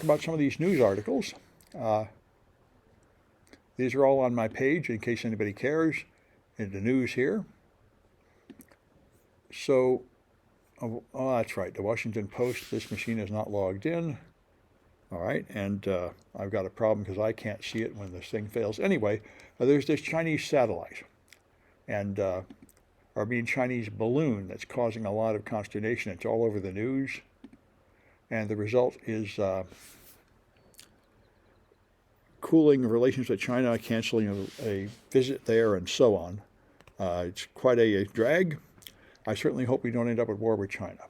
About some of these news articles. These are all on my page in case anybody cares in the news here. So, that's right, the Washington Post, this machine is not logged in. All right, and I've got a problem because I can't see it when this thing fails. Anyway, there's this Chinese satellite, and Chinese balloon that's causing a lot of consternation. It's all over the news, and the result is cooling relations with China, canceling a visit there, and so on. It's quite a drag. I certainly hope we don't end up at war with China.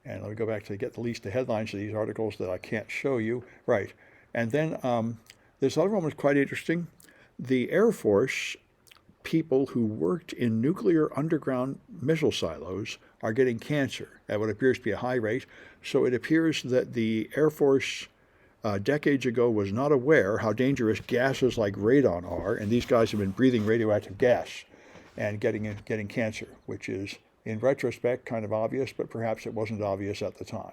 And let me go back to get at least the headlines of these articles that I can't show you. Right. And then this other one was quite interesting. The Air Force people who worked in nuclear underground missile silos are getting cancer at what appears to be a high rate. So it appears that the Air Force decades ago was not aware how dangerous gases like radon are, and these guys have been breathing radioactive gas and getting cancer, which is, in retrospect, kind of obvious, but perhaps it wasn't obvious at the time.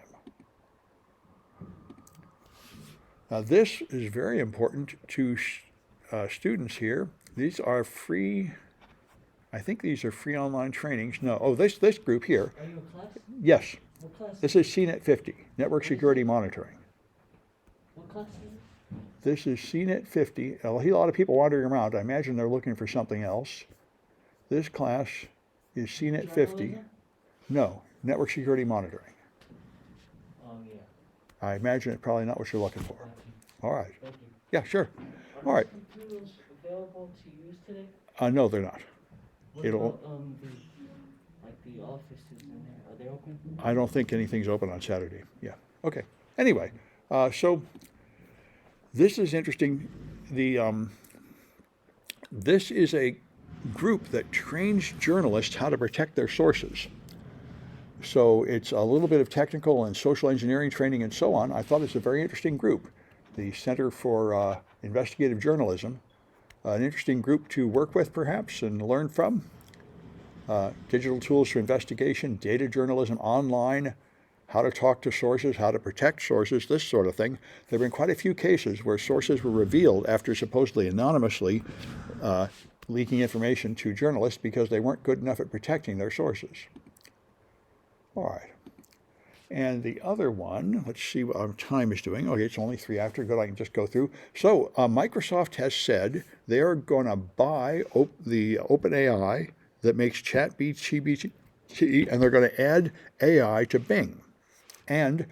Now, this is very important to students here. These are free, I think these are free online trainings. No, this group here. Are you in class? Yes. What class? This is CNET 50, Network Security Monitoring. What class is it? This is CNET 50. A lot of people wandering around. I imagine they're looking for something else. This class is CNET 50. No, Network Security Monitoring. Oh, yeah. I imagine it's probably not what you're looking for. All right. Thank you. Yeah, sure. Are All right. these computers available to use today? No, they're not. What It'll- about, the offices in there, are they open? I don't think anything's open on Saturday. Yeah. Okay. Anyway, so this is interesting. This is a group that trains journalists how to protect their sources. So it's a little bit of technical and social engineering training and so on. I thought it's a very interesting group. The Center for Investigative Journalism, an interesting group to work with perhaps and learn from. Digital tools for investigation, data journalism online, how to talk to sources, how to protect sources, this sort of thing. There have been quite a few cases where sources were revealed after supposedly anonymously leaking information to journalists because they weren't good enough at protecting their sources. All right. And the other one, let's see what our time is doing. Okay, it's only 3 after. Good, I can just go through. So Microsoft has said they are going to buy the OpenAI that makes ChatGPT, and they're going to add AI to Bing. And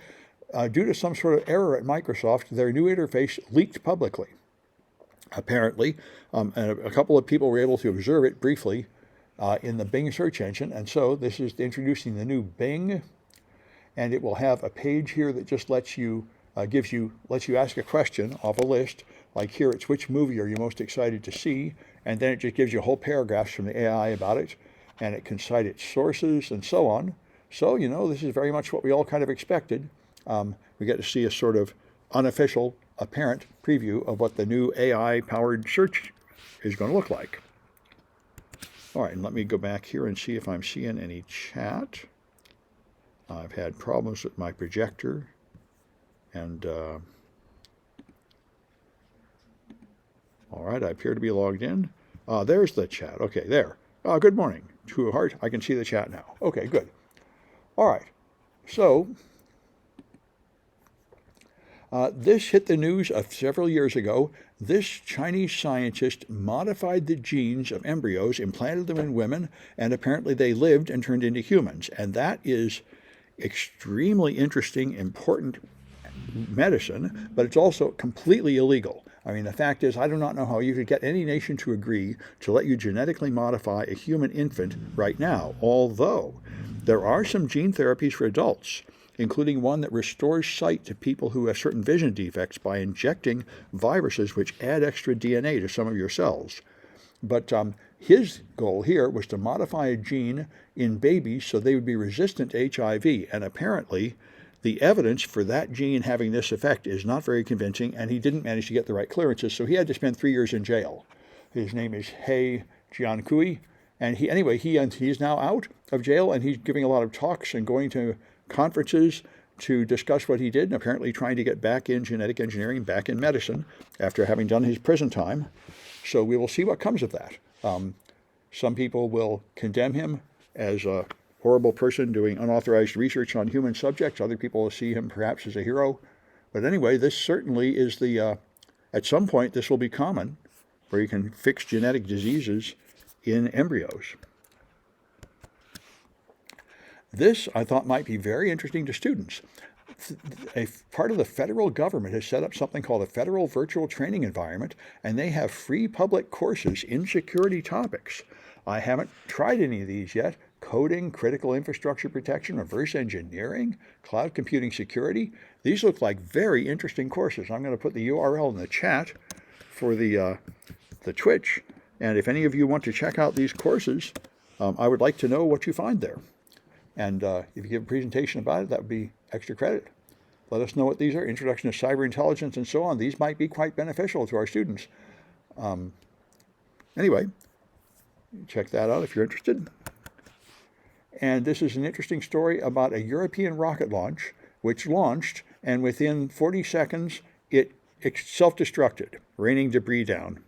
due to some sort of error at Microsoft, their new interface leaked publicly. Apparently, and a couple of people were able to observe it briefly in the Bing search engine. And so this is introducing the new Bing, and it will have a page here that just lets you ask a question off a list. Like here, it's which movie are you most excited to see? And then it just gives you whole paragraphs from the AI about it, and it can cite its sources and so on. So, this is very much what we all kind of expected. We get to see a sort of unofficial, apparent preview of what the new AI-powered search is going to look like. All right, and let me go back here and see if I'm seeing any chat. I've had problems with my projector, and all right, I appear to be logged in. There's the chat. Okay, there. Good morning. True Heart, I can see the chat now. Okay, good. All right. So, this hit the news several years ago. This Chinese scientist modified the genes of embryos, implanted them in women, and apparently they lived and turned into humans. And that is extremely interesting, important medicine, but it's also completely illegal. I mean, the fact is, I do not know how you could get any nation to agree to let you genetically modify a human infant right now, although there are some gene therapies for adults, including one that restores sight to people who have certain vision defects by injecting viruses which add extra DNA to some of your cells. But his goal here was to modify a gene in babies so they would be resistant to HIV, and apparently the evidence for that gene having this effect is not very convincing, and he didn't manage to get the right clearances, so he had to spend 3 years in jail. His name is He Jiankui, and he's now out of jail, and he's giving a lot of talks and going to conferences to discuss what he did, and apparently trying to get back in genetic engineering, back in medicine, after having done his prison time. So we will see what comes of that. Some people will condemn him as a horrible person doing unauthorized research on human subjects. Other people will see him perhaps as a hero. But anyway, this certainly is at some point this will be common, where you can fix genetic diseases in embryos. This, I thought, might be very interesting to students. A part of the federal government has set up something called a Federal Virtual Training Environment, and they have free public courses in security topics. I haven't tried any of these yet. Coding, critical infrastructure protection, reverse engineering, cloud computing security. These look like very interesting courses. I'm going to put the URL in the chat for the Twitch. And if any of you want to check out these courses, I would like to know what you find there. And if you give a presentation about it, that would be extra credit. Let us know what these are. Introduction to cyber intelligence and so on. These might be quite beneficial to our students. Anyway, check that out if you're interested. And this is an interesting story about a European rocket launch, which launched, and within 40 seconds, it self-destructed, raining debris down.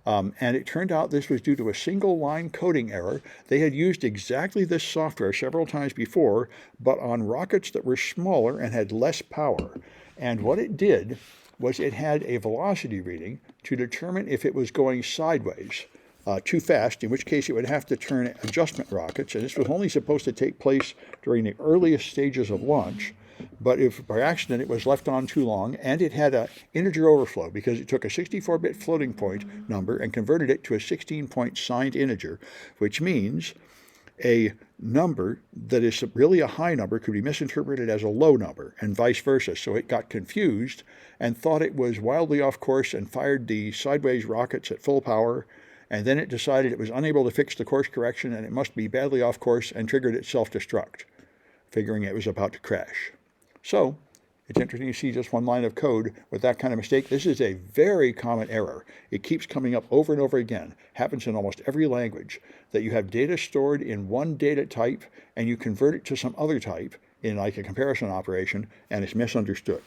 And it turned out this was due to a single line coding error. They had used exactly this software several times before, but on rockets that were smaller and had less power. And what it did was it had a velocity reading to determine if it was going sideways too fast, in which case it would have to turn adjustment rockets. And this was only supposed to take place during the earliest stages of launch. But if by accident it was left on too long, and it had an integer overflow because it took a 64-bit floating point number and converted it to a 16-point signed integer, which means a number that is really a high number could be misinterpreted as a low number, and vice versa. So it got confused and thought it was wildly off course and fired the sideways rockets at full power, and then it decided it was unable to fix the course correction and it must be badly off course and triggered its self-destruct, figuring it was about to crash. So it's interesting to see just one line of code with that kind of mistake. This is a very common error. It keeps coming up over and over again. Happens in almost every language, that you have data stored in one data type and you convert it to some other type in like a comparison operation, and it's misunderstood.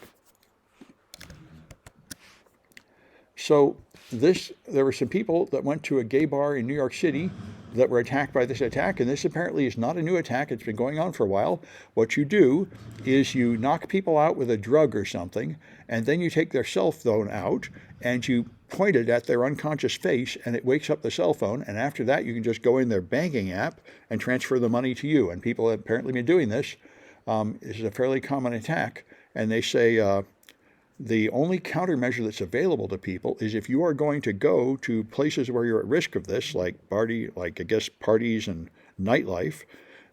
So there were some people that went to a gay bar in New York City that were attacked by this attack, and this apparently is not a new attack. It's been going on for a while. What you do is you knock people out with a drug or something, and then you take their cell phone out and you point it at their unconscious face, and it wakes up the cell phone, and after that you can just go in their banking app and transfer the money to you. And people have apparently been doing this. This is a fairly common attack, and they say the only countermeasure that's available to people is if you are going to go to places where you're at risk of this, like parties and nightlife,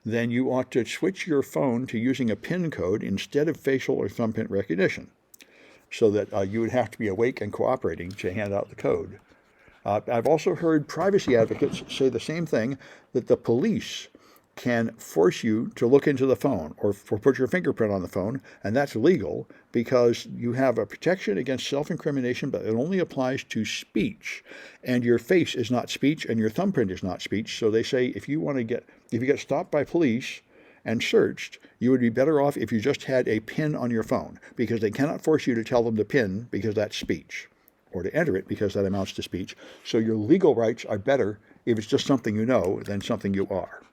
then you ought to switch your phone to using a PIN code instead of facial or thumbprint recognition, so that you would have to be awake and cooperating to hand out the code. I've also heard privacy advocates say the same thing, that the police can force you to look into the phone or put your fingerprint on the phone, and that's legal because you have a protection against self-incrimination, but it only applies to speech, and your face is not speech and your thumbprint is not speech. So they say if you get stopped by police and searched, you would be better off if you just had a PIN on your phone, because they cannot force you to tell them the PIN because that's speech, or to enter it because that amounts to speech. So your legal rights are better if it's just something you know than something you are.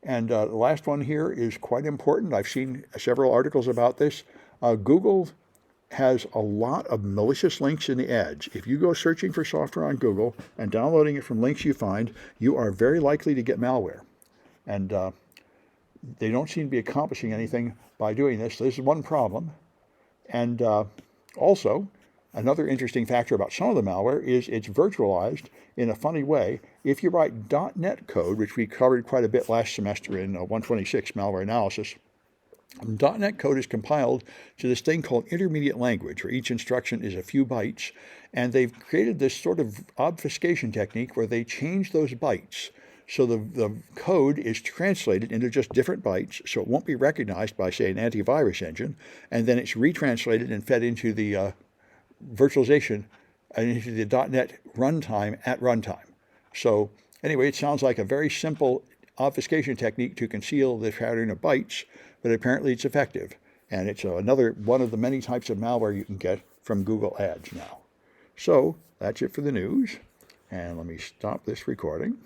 And the last one here is quite important. I've seen several articles about this. Google has a lot of malicious links in the ads. If you go searching for software on Google and downloading it from links you find, you are very likely to get malware. And they don't seem to be accomplishing anything by doing this. This is one problem. And also, another interesting factor about some of the malware is it's virtualized in a funny way. If you write .NET code, which we covered quite a bit last semester in 126 malware analysis, .NET code is compiled to this thing called intermediate language, where each instruction is a few bytes, and they've created this sort of obfuscation technique where they change those bytes. So the code is translated into just different bytes, so it won't be recognized by, say, an antivirus engine, and then it's retranslated and fed into the virtualization and into the .NET runtime at runtime. So anyway, it sounds like a very simple obfuscation technique to conceal the pattern of bytes, but apparently it's effective. And it's another one of the many types of malware you can get from Google Ads now. So that's it for the news. And let me stop this recording.